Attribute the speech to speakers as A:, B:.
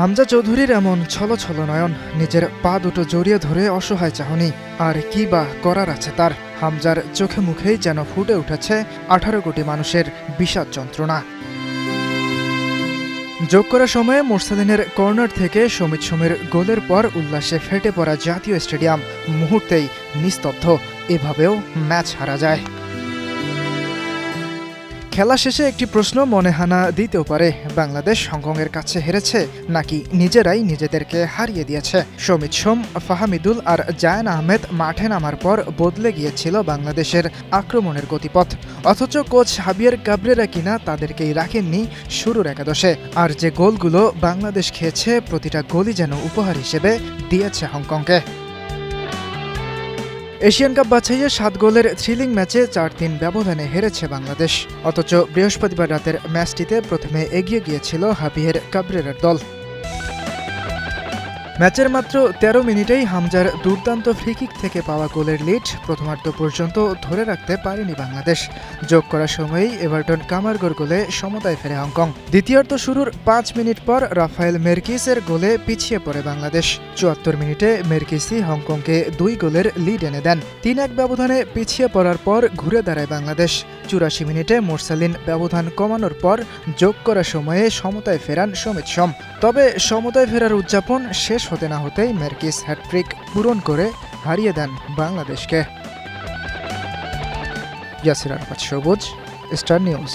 A: হামজা চৌধুরীর এমন ছলছল নয়ন, নিজের পা দুটো জড়িয়ে ধরে অসহায় চাহনি, আর কি বা করার আছে তার। হামজার চোখে মুখেই যেন ফুটে উঠেছে 18 কোটি মানুষের বিষাদ যন্ত্রণা। যোগ করার সময়ে মোরসালিনের কর্নার থেকে সমিত সোমের গোলের পর উল্লাসে ফেটে পড়া জাতীয় স্টেডিয়াম মুহূর্তেই নিস্তব্ধ। এভাবেও ম্যাচ হারা যায়। খেলা শেষে একটি প্রশ্ন মনে হানা দিতেও পারে, বাংলাদেশ হংকংয়ের কাছে হেরেছে নাকি নিজেরাই নিজেদেরকে হারিয়ে দিয়েছে। সমিত সোম, ফাহামিদুল আর জায়ান আহমেদ মাঠে নামার পর বদলে গিয়েছিল বাংলাদেশের আক্রমণের গতিপথ, অথচ কোচ হাবিয়ার কাবরেরা কিনা তাদেরকেই রাখেননি শুরুর একাদশে। আর যে গোলগুলো বাংলাদেশ খেয়েছে, প্রতিটা গোলই যেন উপহার হিসেবে দিয়েছে হংকংকে। এশিয়ান কাপ বাছাইয়ে 7 গোলের থ্রিলিং ম্যাচে 4-3 ব্যবধানে হেরেছে বাংলাদেশ। অথচ বৃহস্পতিবার রাতের ম্যাচটিতে প্রথমে এগিয়ে গিয়েছিল হাবিয়ের কাবরেরার দল। ম্যাচের মাত্র 13 মিনিটেই হামজার দুর্দান্ত ফ্রিকিক থেকে পাওয়া গোলের লিড প্রথমার্ধ পর্যন্ত ধরে রাখতে পারেনি বাংলাদেশ। যোগ করার সময়েই এভারটন কামারগোর গোলে সমতায় ফেরে হংকং। দ্বিতীয়ার্ধ শুরুর 5 মিনিট পর রাফায়েল মেরকিসের গোলে পিছিয়ে পড়ে বাংলাদেশ। 74 মিনিটে মেরকিসি হংকংকে 2 গোলের লিড এনে দেন। 3-1 ব্যবধানে পিছিয়ে পড়ার পর ঘুরে দাঁড়ায় বাংলাদেশ। 84 মিনিটে মোরসালিন ব্যবধান কমানোর পর যোগ করার সময়ে সমতায় ফেরান সমিত সোম। তবে সমতায় ফেরার উদযাপন শেষ হতে না হতেই মেরকিস হ্যাটট্রিক পূরণ করে হারিয়ে দেন বাংলাদেশকে। ইয়াসির আরাফাত সবুজ, স্টার নিউজ।